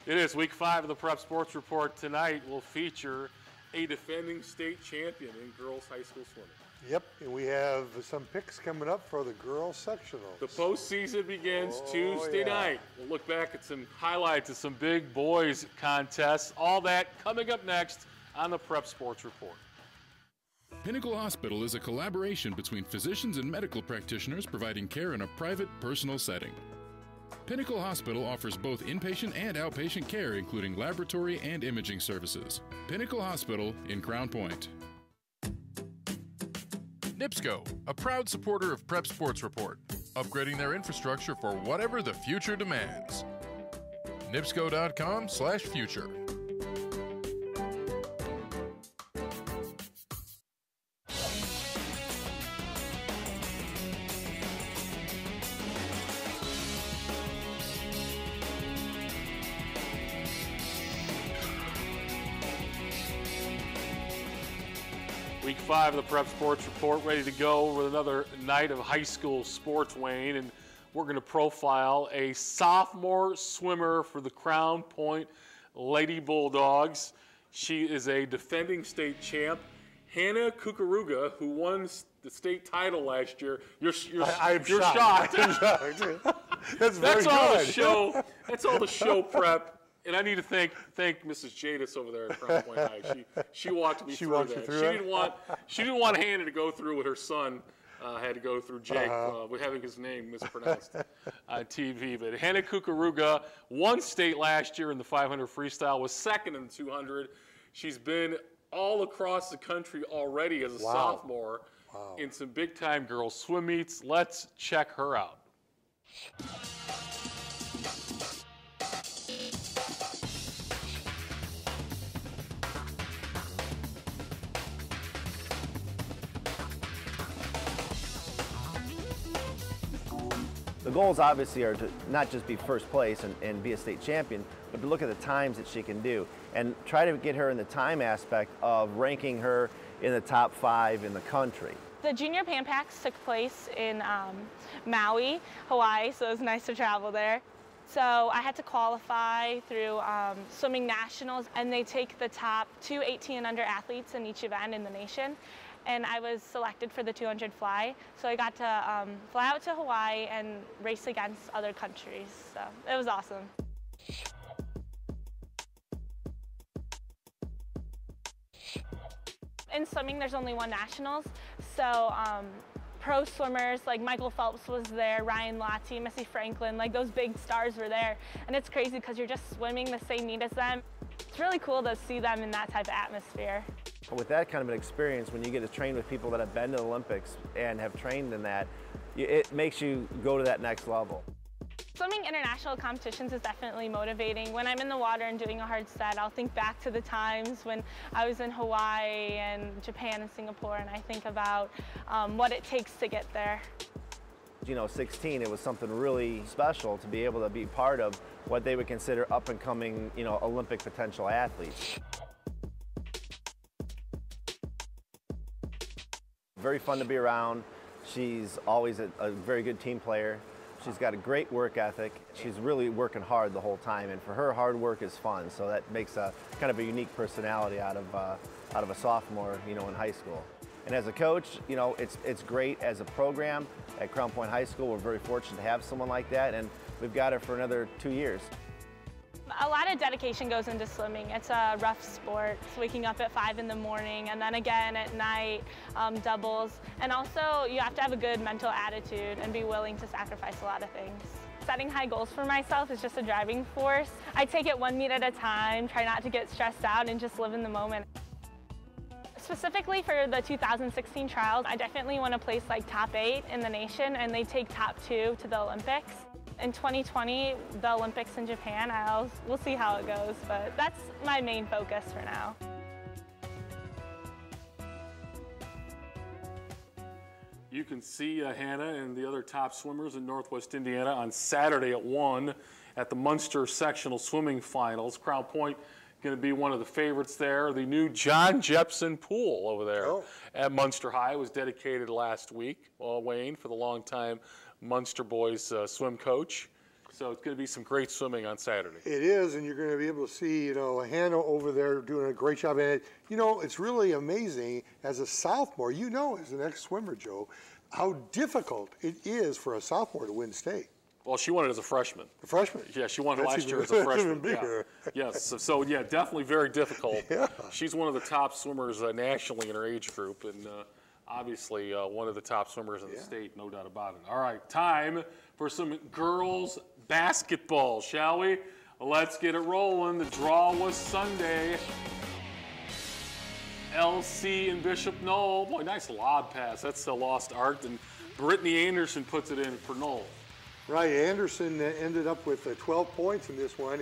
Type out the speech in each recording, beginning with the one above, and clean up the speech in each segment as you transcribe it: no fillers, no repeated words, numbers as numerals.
It is week 5 of the Prep Sports Report. Tonight will feature a defending state champion in girls high school swimming. Yep, and we have some picks coming up for the girls sectionals. The postseason begins Tuesday night. We'll look back at some highlights of some big boys contests. All that coming up next on the Prep Sports Report. Pinnacle Hospital is a collaboration between physicians and medical practitioners providing care in a private, personal setting. Pinnacle Hospital offers both inpatient and outpatient care, including laboratory and imaging services. Pinnacle Hospital in Crown Point. NIPSCO, a proud supporter of Prep Sports Report, upgrading their infrastructure for whatever the future demands. NIPSCO.com/future. Week 5 of the Prep Sports Report, ready to go with another night of high school sports, Wayne, and we're going to profile a sophomore swimmer for the Crown Point Lady Bulldogs. She is a defending state champ, Hannah Kukurugya, who won the state title last year. You're shocked. That's very good. That's all the show prep. And I need to thank Mrs. Jadis over there at Crown Point High. She walked me through that. She didn't want Hannah to go through with her son. Had to go through Jake with having his name mispronounced on TV. But Hannah Kukurugya won state last year in the 500 freestyle, was second in the 200. She's been all across the country already as a sophomore in some big-time girls swim meets. Let's check her out. The goals obviously are to not just be first place and be a state champion, but to look at the times that she can do and try to get her in the time aspect of ranking her in the top 5 in the country. The Junior Pan Packs took place in Maui, Hawaii, so it was nice to travel there. So I had to qualify through swimming nationals, and they take the top 2 18 and under athletes in each event in the nation. And I was selected for the 200 fly, so I got to fly out to Hawaii and race against other countries, so it was awesome. In swimming, there's only 1 nationals, so pro swimmers like Michael Phelps was there, Ryan Lochte, Missy Franklin, like those big stars were there, and it's crazy because you're just swimming the same meet as them. It's really cool to see them in that type of atmosphere. With that kind of an experience, when you get to train with people that have been to the Olympics and have trained in that, it makes you go to that next level. Swimming international competitions is definitely motivating. When I'm in the water and doing a hard set, I'll think back to the times when I was in Hawaii and Japan and Singapore, and I think about what it takes to get there. You know, 16, it was something really special to be able to be part of what they would consider up-and-coming, you know, Olympic potential athletes. Very fun to be around. She's always a very good team player. She's got a great work ethic. She's really working hard the whole time, and for her, hard work is fun. So that makes a kind of a unique personality out of a sophomore, you know, in high school. And as a coach, you know, it's great as a program at Crown Point High School. We're very fortunate to have someone like that, and we've got her for another 2 years. A lot of dedication goes into swimming. It's a rough sport. It's waking up at 5 in the morning and then again at night, doubles. And also you have to have a good mental attitude and be willing to sacrifice a lot of things. Setting high goals for myself is just a driving force. I take it 1 meet at a time, try not to get stressed out and just live in the moment. Specifically for the 2016 trials, I definitely want to place like top 8 in the nation, and they take top 2 to the Olympics. In 2020, the Olympics in Japan, we'll see how it goes, but that's my main focus for now. You can see Hannah and the other top swimmers in Northwest Indiana on Saturday at 1 at the Munster sectional swimming finals. Crown Point going to be one of the favorites there. The new John Jepson pool over there at Munster High was dedicated last week, Wayne, for the longtime Munster boys swim coach. So it's going to be some great swimming on Saturday. It is, and you're going to be able to see, Hannah over there doing a great job. And, it's really amazing as a sophomore, as an ex-swimmer, Joe, how difficult it is for a sophomore to win state. Well, she won it as a freshman. A freshman? Yeah, she won it last year as a freshman. Even bigger. Yeah. Yes, so, definitely very difficult. Yeah. She's one of the top swimmers nationally in her age group, and obviously one of the top swimmers in the state, no doubt about it. All right, time for some girls basketball, shall we? Let's get it rolling. The draw was Sunday. LC and Bishop Noll. Boy, nice lob pass. That's a lost art, and Brittany Anderson puts it in for Noll. Right, Anderson ended up with 12 points in this one,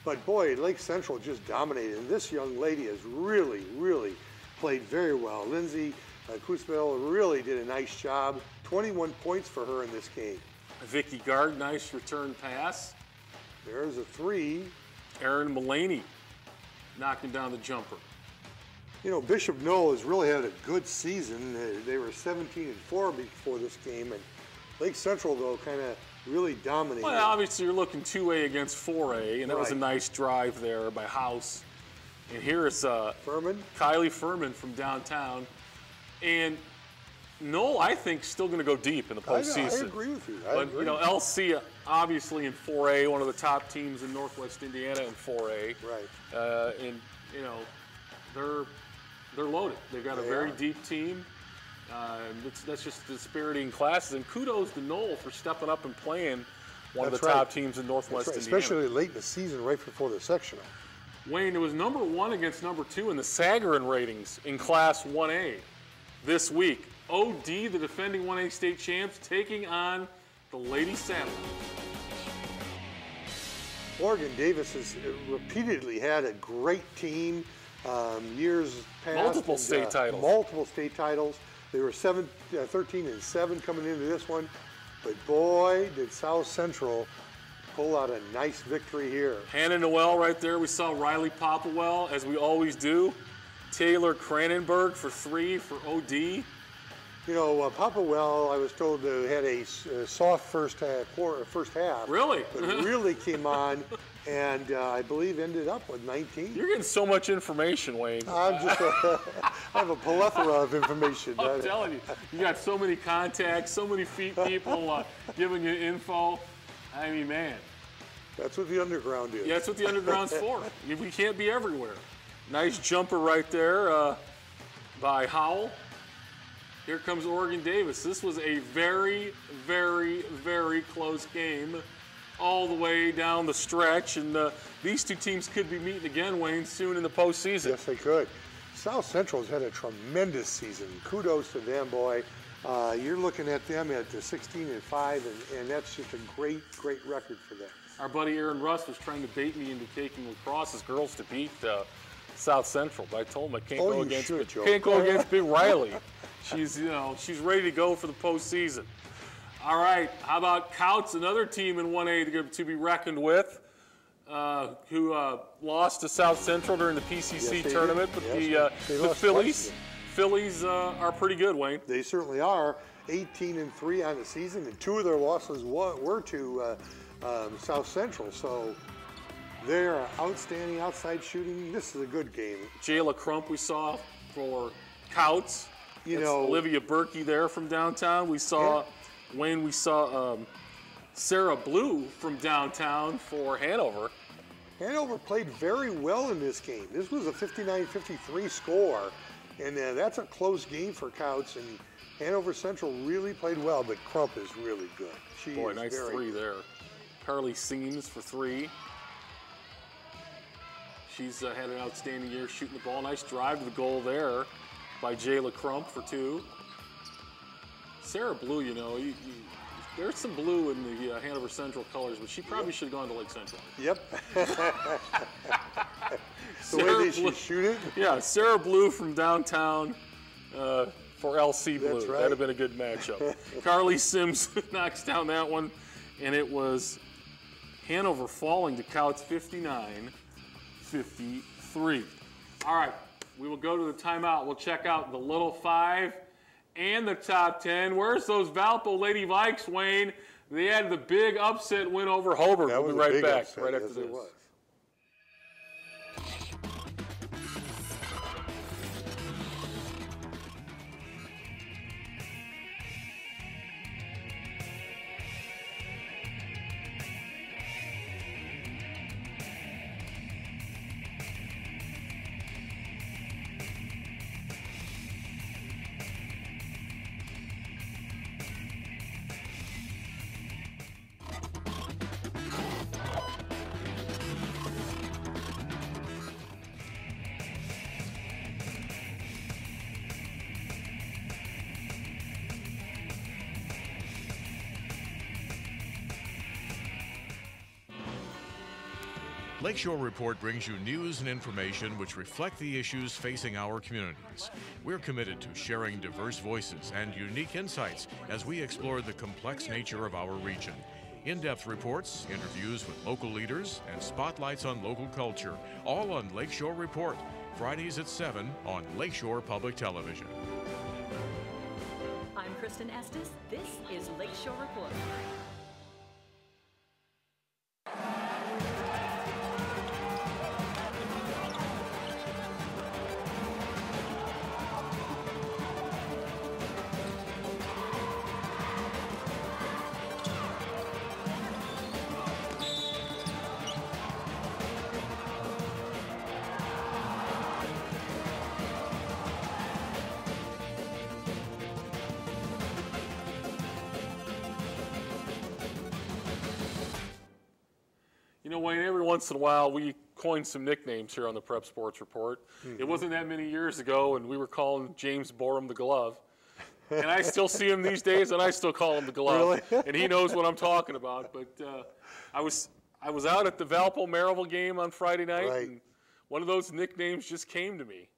but boy, Lake Central just dominated. And this young lady has really, really played very well. Lindsay Kouts really did a nice job. 21 points for her in this game. Vicky Gard, nice return pass. There's a three. Erin Mullaney knocking down the jumper. Bishop Noll has really had a good season. They were 17-4 before this game, and Lake Central, though, kind of really dominated. Well, obviously you're looking 2A against 4A, and that was a nice drive there by House. And here is Kylie Furman from downtown. And Noll, I think, still going to go deep in the postseason. I agree with you. But, LC, obviously in 4A, one of the top teams in Northwest Indiana in 4A. Right. And, they're loaded. They've got a very deep team. That's just the disparity in classes. And kudos to Noll for stepping up and playing one of the top teams in Northwest Indiana. Especially late in the season, right before the sectional. Wayne, it was number 1 against number 2 in the Sagarin ratings in Class 1A this week. OD, the defending 1A state champs, taking on the Lady Saddle. Oregon Davis has repeatedly had a great team. Years past. Multiple state titles. Multiple state titles. They were 13-7 coming into this one. But boy, did South Central pull out a nice victory here. Hannah Noel right there. We saw Riley Popplewell, as we always do. Taylor Cranenberg for 3 for OD. Popplewell, I was told, had a soft first half. Really? But really came on, and I believe ended up with 19. You're getting so much information, Wayne. I have a plethora of information. I'm telling you, you got so many contacts, so many people giving you info. I mean, man. That's what the underground is. Yeah, that's what the underground's for. We can't be everywhere. Nice jumper right there by Howell. Here comes Oregon Davis. This was a very, very, very close game all the way down the stretch, and these two teams could be meeting again, Wayne, soon in the postseason. Yes, they could. South Central's had a tremendous season. Kudos to them, boy. You're looking at them at 16-5, and that's just a great, great record for them. Our buddy Aaron Russ was trying to bait me into taking lacrosse's girls to beat South Central, but I told him I can't go against Big Riley. She's ready to go for the postseason. All right, how about Kouts, another team in 1A to be reckoned with, who lost to South Central during the PCC tournament. But the Phillies are pretty good, Wayne. They certainly are. 18-3 on the season, and 2 of their losses were to South Central. So they're outstanding outside shooting. This is a good game. Jayla Crump we saw for Kouts. Olivia Berkey there from downtown. We saw Wayne. We saw Sarah Blue from downtown for Hanover. Hanover played very well in this game. This was a 59-53 score, and that's a close game for Kouts. And Hanover Central really played well, but Crump is really good. Boy, nice 3 there. Carly Seams for 3. She's had an outstanding year shooting the ball. Nice drive to the goal there by Jayla Crump for 2. Sarah Blue, there's some blue in the Hanover Central colors, but she probably should have gone to Lake Central. Yep. The way they shoot it? Yeah, Sarah Blue from downtown for LC Blue. That's right. That'd have been a good matchup. Carly Sims knocks down that one, and it was Hanover falling to Kouts 59-53. All right. We will go to the timeout. We'll check out the Little 5 and the top 10. Where's those Valpo Lady Vikes, Wayne? They had the big upset win over Hanover. We'll be right back, right after this. Lakeshore Report brings you news and information which reflect the issues facing our communities. We're committed to sharing diverse voices and unique insights as we explore the complex nature of our region. In-depth reports, interviews with local leaders, and spotlights on local culture, all on Lakeshore Report, Fridays at 7 on Lakeshore Public Television. I'm Kristen Estes. This is Lakeshore Report. You know, Wayne, every once in a while we coin some nicknames here on the Prep Sports Report. It wasn't that many years ago, and we were calling James Borum the Glove. And I still see him these days, and I still call him the Glove. Really? And he knows what I'm talking about. But I was out at the Valpo-Merrillville game on Friday night, and one of those nicknames just came to me.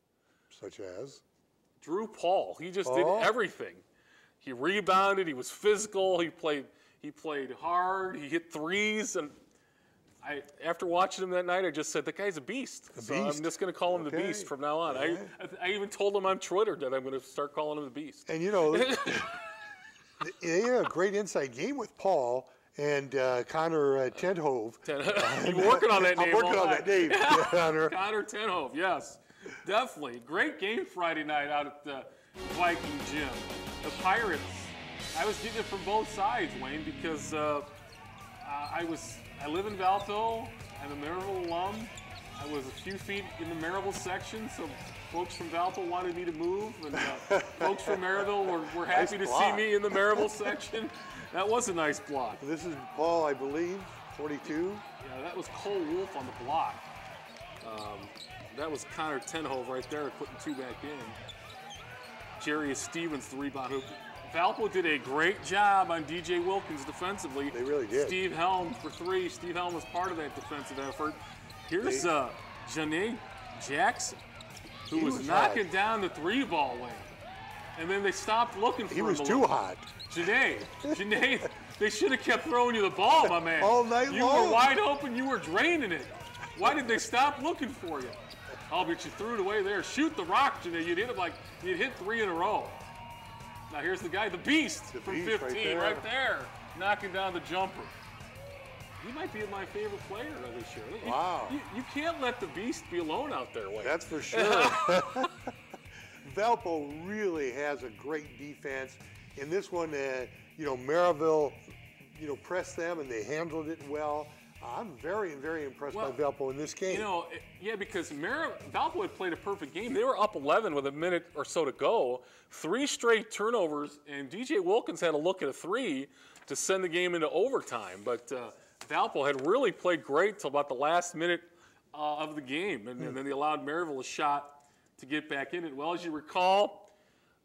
Such as? Drew Paul. He just did everything. He rebounded. He was physical. He played hard. He hit threes. And after watching him that night, I just said, the guy's a beast. I'm just going to call him the Beast from now on. I even told him on Twitter that I'm going to start calling him the Beast. And, you know, they had a great inside game with Paul and Connor Tenhove. You're working on that name. I'm working on that name, Connor. Connor Tenhove, yes. Definitely. Great game Friday night out at the Viking gym. The Pirates, I was getting it from both sides, Wayne, because I live in Valpo. I'm a Merrillville alum. I was a few feet in the Merrillville section, so folks from Valpo wanted me to move, and folks from Merrillville were happy to see me in the Merrillville section. That was a nice block. This is Paul, I believe, 42. Yeah, that was Cole Wolf on the block. That was Connor Tenhove right there, putting two back in. Jarius Stevens, the rebound hoop. Valpo did a great job on DJ Wilkins defensively. They really did. Steve Helm for three. Steve Helm was part of that defensive effort. Here's Janae Jackson, who was knocking down the three ball lane. And then they stopped looking for him. He was too hot. Janae, they should have kept throwing you the ball, my man. All night long. You were wide open. You were draining it. Why did they stop looking for you? Oh, but you threw it away there. Shoot the rock, Janae. You'd hit three in a row. Now here's the guy, the Beast from 15, right there, knocking down the jumper. He might be my favorite player this year. Wow. You can't let the Beast be alone out there, Wayne. That's for sure. Valpo really has a great defense. In this one, Merrillville, pressed them and they handled it well. I'm very, very impressed by Valpo in this game. Because Valpo had played a perfect game. They were up 11 with a minute or so to go. 3 straight turnovers, and DJ Wilkins had a look at a 3 to send the game into overtime. But Valpo had really played great till about the last minute of the game, and then they allowed Merrillville a shot to get back in it. Well, as you recall,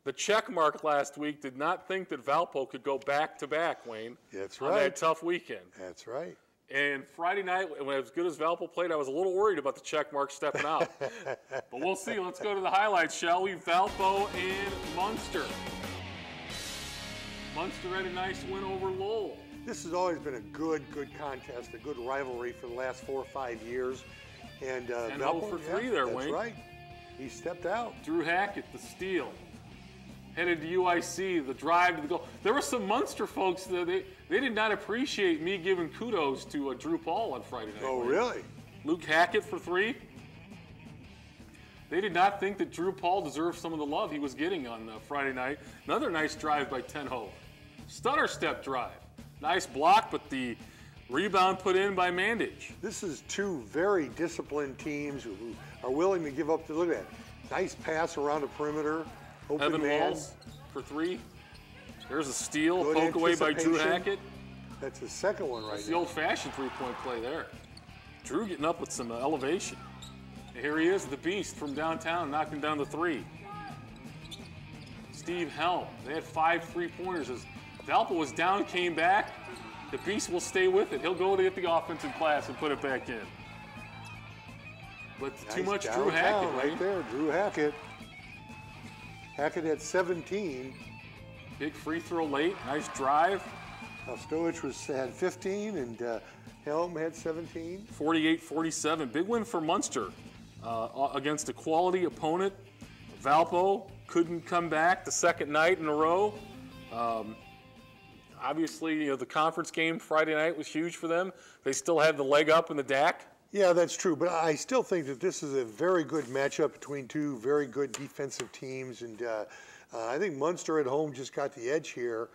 the check mark last week did not think that Valpo could go back-to-back, Wayne. That's right. On that tough weekend. That's right. And Friday night, when as good as Valpo played, I was a little worried about the check mark stepping out. But we'll see. Let's go to the highlights, shall we? Valpo and Munster. Munster had a nice win over Noll. This has always been a good contest, a good rivalry for the last 4 or 5 years. And Valpo for 3 there, Wayne. That's right. He stepped out. Drew Hackett, the steal. headed to UIC, the drive to the goal. There were some Munster folks that they did not appreciate me giving kudos to Drew Paul on Friday night. Oh, really? Luke Hackett for 3. They did not think that Drew Paul deserved some of the love he was getting on Friday night. Another nice drive by Tenho. Stutter step drive. Nice block, but the rebound put in by Mandage. This is two very disciplined teams who are willing to give up the, look at that. Nice pass around the perimeter. Open Evan man. Walls for 3. There's a steal, Good poke away by Drew anticipation. Hackett. That's the second one right It's the there. old-fashioned three-point play there. Drew getting up with some elevation. And here he is, the beast from downtown, knocking down the 3. Steve Helm. They had 5 3-pointers. As Valpo was down, came back. The beast will stay with it. He'll go to get the offensive glass and put it back in. But too much Drew Hackett, right there, Drew Hackett. Hackett had 17. Big free throw late, nice drive. Stoich had 15, and Helm had 17. 48-47, big win for Munster against a quality opponent. Valpo couldn't come back the second night in a row. Obviously, the conference game Friday night was huge for them. They still had the leg up in the DAC. Yeah, that's true, but I still think that this is a very good matchup between two very good defensive teams, and I think Munster at home just got the edge here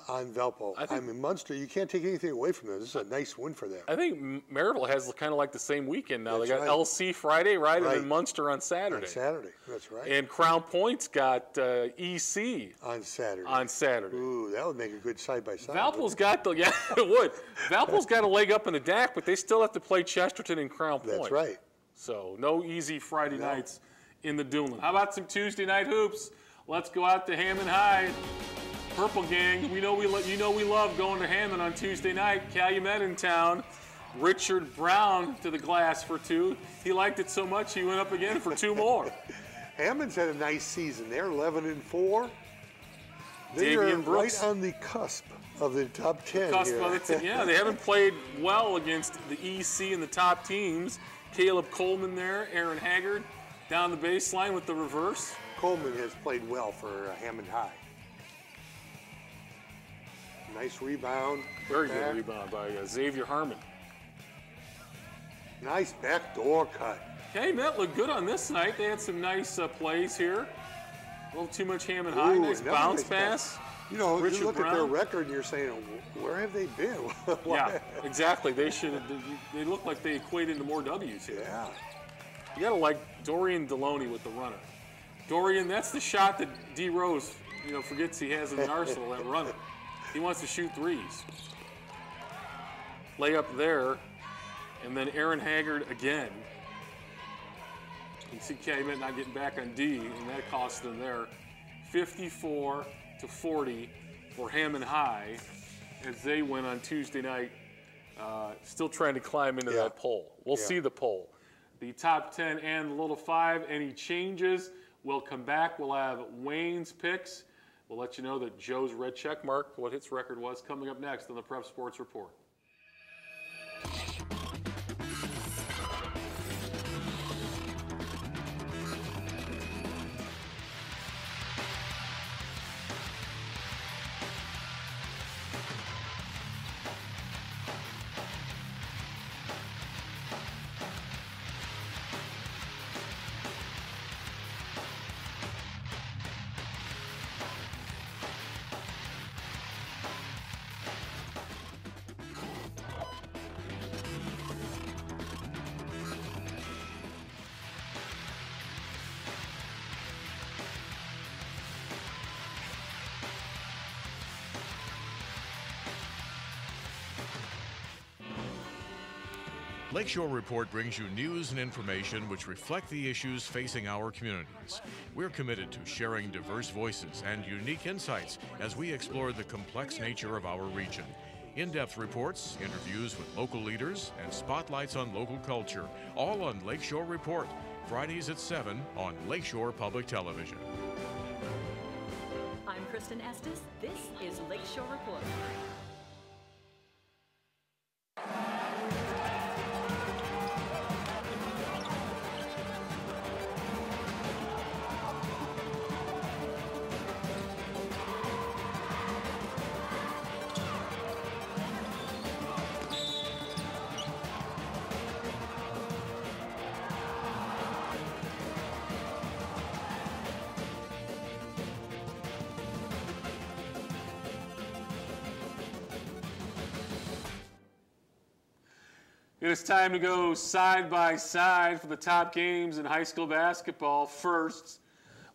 on Valpo. I mean, Munster, you can't take anything away from this. This is a nice win for them. I think Merrillville has kind of like the same weekend now. That's they got right. LC Friday, right, and then Munster on Saturday. On Saturday, that's right. And Crown Point's got EC on Saturday. On Saturday. Ooh, that would make a good side-by-side. Valpo's got the, yeah, it would. Valpo's got a leg up in the DAC, but they still have to play Chesterton and Crown Point. That's right. So no easy Friday nights in the Duneland. How about some Tuesday night hoops? Let's go out to Hammond High. Purple Gang, we know we love going to Hammond on Tuesday night. Calumet in town. Richard Brown to the glass for 2. He liked it so much he went up again for 2 more. Hammond's had a nice season. They're 11-4. They Davian are Brooks. right on the cusp of the top 10 Cusp here. of the team. Yeah, they haven't played well against the EC and the top teams. Caleb Coleman there, Aaron Haggard down the baseline with the reverse. Coleman has played well for Hammond High. Nice rebound. Very good rebound by Xavier Harmon. Nice backdoor cut. Calumet looked good on this night. They had some nice plays here. A little too much Hammond High. Nice bounce pass. You know, Richard you look Brown. at their record and you're saying, where have they been? Yeah, exactly. They look like they equated to more W's here. Yeah. You gotta like Dorian Deloney with the runner. Dorian, that's the shot that D. Rose, forgets he has in the arsenal, that runner. He wants to shoot threes. Layup there, and then Aaron Haggard again. You can see Calumet not getting back on D, and that cost them there. 54-40 for Hammond High as they win on Tuesday night, still trying to climb into that poll. We'll see the poll. The top 10 and the little 5, any changes, we'll come back. We'll have Wayne's picks. We'll let you know that Joe's red check mark, what his record was, coming up next on the Prep Sports Report. Lakeshore Report brings you news and information which reflect the issues facing our communities. We're committed to sharing diverse voices and unique insights as we explore the complex nature of our region. In-depth reports, interviews with local leaders, and spotlights on local culture, all on Lakeshore Report, Fridays at 7 on Lakeshore Public Television. I'm Kristen Estes. This is Lakeshore Report. It is time to go side by side for the top games in high school basketball. First,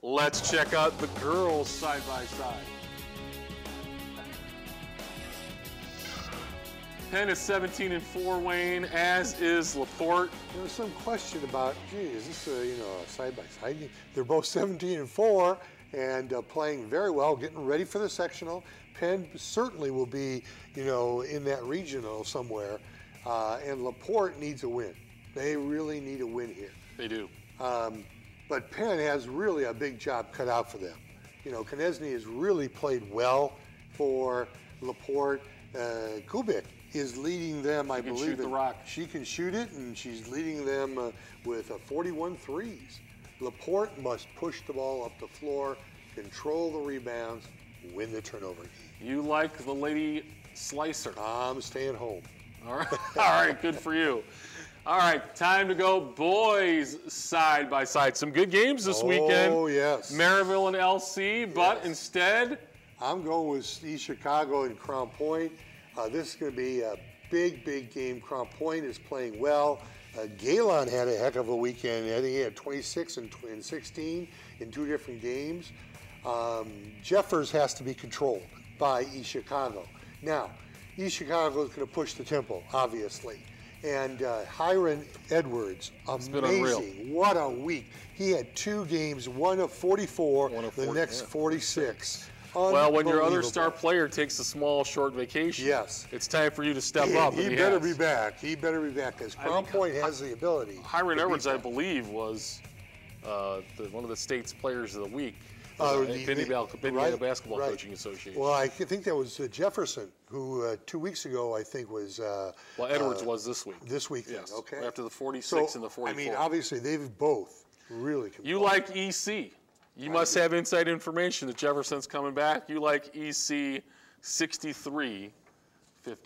let's check out the girls side by side. Penn is 17-4, Wayne, as is LaPorte. There was some question about, gee, is this a side-by-side game? They're both 17-4 and playing very well, getting ready for the sectional. Penn certainly will be, in that regional somewhere, and LaPorte needs a win. They really need a win here. They do. But Penn has really a big job cut out for them. Konieczny has really played well for LaPorte. Kubik is leading them, I believe. She can shoot the rock. She can shoot it, and she's leading them with 41 threes. LaPorte must push the ball up the floor, control the rebounds, win the turnover game. You like the Lady Slicer. I'm staying home. All right, all right, good for you. All right, time to go boys side by side. Some good games this weekend. Oh, yes. Merrillville and LC, but instead, I'm going with East Chicago and Crown Point. This is going to be a big, big game. Crown Point is playing well. Galen had a heck of a weekend. I think he had 26 and 16 in 2 different games. Jeffers has to be controlled by East Chicago. Now, East Chicago is going to push the tempo, obviously. And Hiram Edwards, amazing. What a week. He had 2 games, one of 44, the next 46. Well, when your other star player takes a small, short vacation, it's time for you to step up. He better be back. He better be back because Crown Point has the ability. Hiram Edwards, I believe, was one of the state's players of the week. Indiana Basketball Coaching Association. Well, I think that was Jefferson, who 2 weeks ago I think was. Well, Edwards was this week. This week, yes. Okay. After the 46 and the 44. I mean, obviously they've both really. You like EC? You must have inside information that Jefferson's coming back. You like EC 63-50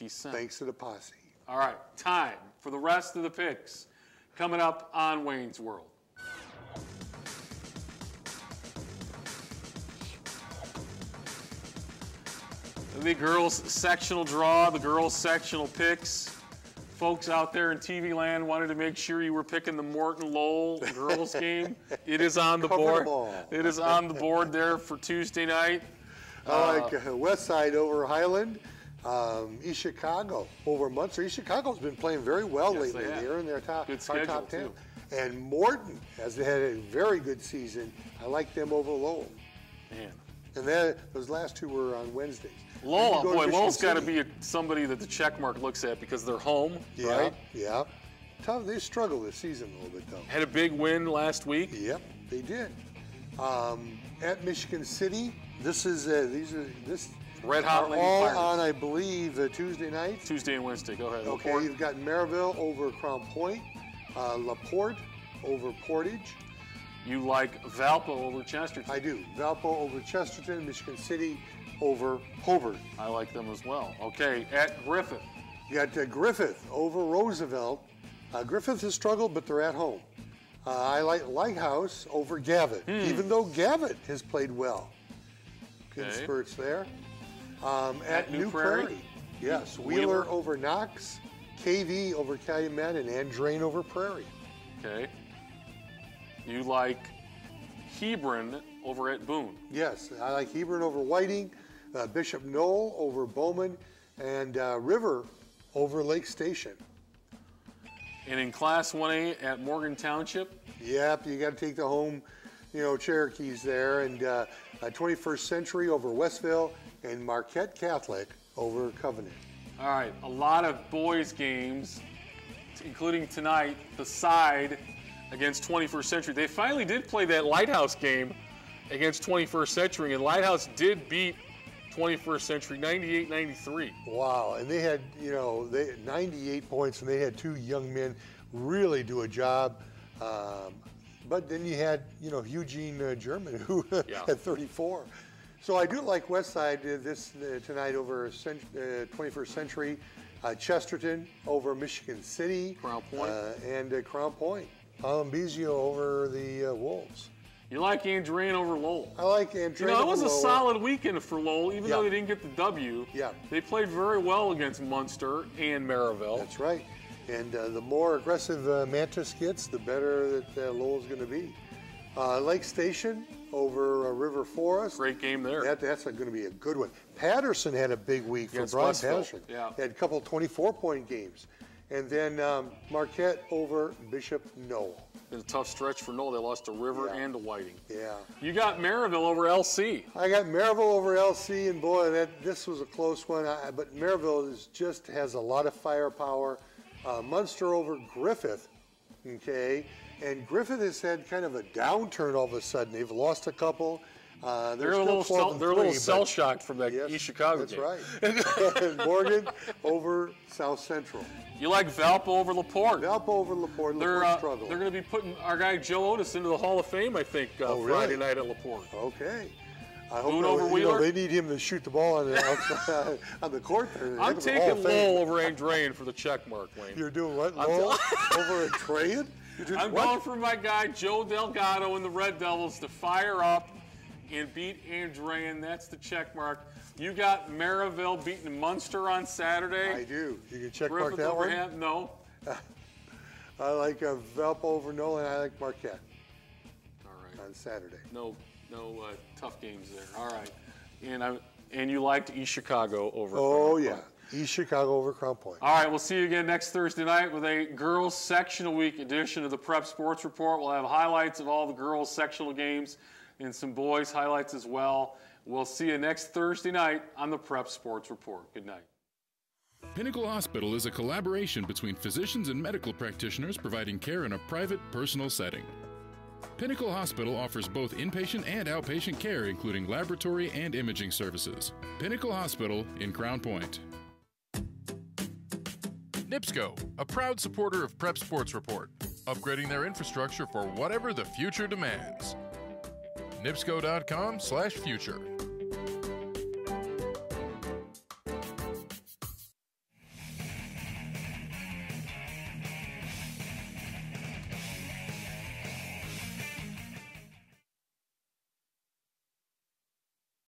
cents. Thanks to the posse. All right, time for the rest of the picks coming up on Wayne's World. The girls sectional draw, the girls sectional picks. Folks out there in TV land wanted to make sure you were picking the Morton-Lowell girls game. It is on the board. It is on the board there for Tuesday night. I like West Side over Highland. East Chicago over Munster. East Chicago's been playing very well lately. They're in their top 10. Too. And Morton has had a very good season. I like them over Lowell. Man. And those last 2 were on Wednesdays. Lowell's got to be somebody that the check mark looks at because they're home, right? Yeah. Tough. They struggled this season a little bit, though. Had a big win last week. Yep, they did. At Michigan City, these Red Hot Lady all Pirates. On, I believe, Tuesday night. Tuesday and Wednesday. Go ahead. Okay, you've got Merrillville over Crown Point, LaPorte over Portage. You like Valpo over Chesterton? I do. Valpo over Chesterton, Michigan City over Hobart. I like them as well. Okay, at Griffith. You got Griffith over Roosevelt. Griffith has struggled, but they're at home. I like Lighthouse over Gavitt, even though Gavitt has played well. Good spurts there. At New Prairie. Yes, Wheeler over Knox, KV over Calumet, and Andrain over Prairie. Okay. You like Hebron over at Boone. Yes, I like Hebron over Whiting, Bishop Noll over Bowman, and River over Lake Station. And in Class 1A at Morgan Township? Yep, you got to take the home, Cherokees there, and 21st Century over Westville, and Marquette Catholic over Covenant. All right, a lot of boys games, including tonight, the side against 21st Century. They finally did play that Lighthouse game against 21st Century, and Lighthouse did beat 21st Century 98-93. Wow, and they had, they had 98 points, and they had 2 young men really do a job. But then you had, Eugene German, who had 34. So I do like Westside tonight over 21st Century, Chesterton over Michigan City, Crown Point, and Crown Point. Palambizio over the Wolves. You like Andrain over Lowell? I like Andrain over Lowell. It was a solid weekend for Lowell, even though they didn't get the W. Yeah. They played very well against Munster and Merrillville. That's right. And the more aggressive Mantis gets, the better that Lowell's going to be. Lake Station over River Forest. Great game there. That's going to be a good one. Patterson had a big week for Brian Patterson. Yeah. He had a couple of 24-point games. And then Marquette over Bishop Noll. It's a tough stretch for Noll. They lost to River and to Whiting. Yeah. You got Merrillville over LC. I got Merrillville over LC, and boy, this was a close one. But Merrillville just has a lot of firepower. Munster over Griffith, okay? And Griffith has had kind of a downturn all of a sudden. They've lost a couple. They're a little cell-shocked from that East Chicago game. That's right. Morgan over South Central. You like Valpo over LaPorte. Valpo over LaPorte. LaPorte struggled. They're going to be putting our guy Joe Otis into the Hall of Fame, I think, Friday night at LaPorte. Okay. I hope over Wheeler. They need him to shoot the ball on the court there. I'm taking Lowell over Andrean for the check mark, Wayne. You're doing what? Lowell over Andrean? I'm going for my guy Joe Delgado and the Red Devils to fire up and beat Andrean. That's the check mark. You got Merrillville beating Munster on Saturday. I do. You can check Griffith mark that over one? No. I like Valpo over Noll, and I like Marquette. All right. On Saturday. No tough games there. All right. And you liked East Chicago over Crown Point. East Chicago over Crown Point. All right, we'll see you again next Thursday night with a girls sectional week edition of the Prep Sports Report. We'll have highlights of all the girls sectional games and some boys highlights as well. We'll see you next Thursday night on the Prep Sports Report. Good night. Pinnacle Hospital is a collaboration between physicians and medical practitioners providing care in a private, personal setting. Pinnacle Hospital offers both inpatient and outpatient care, including laboratory and imaging services. Pinnacle Hospital in Crown Point. NIPSCO, a proud supporter of Prep Sports Report, upgrading their infrastructure for whatever the future demands. NIPSCO.com/future.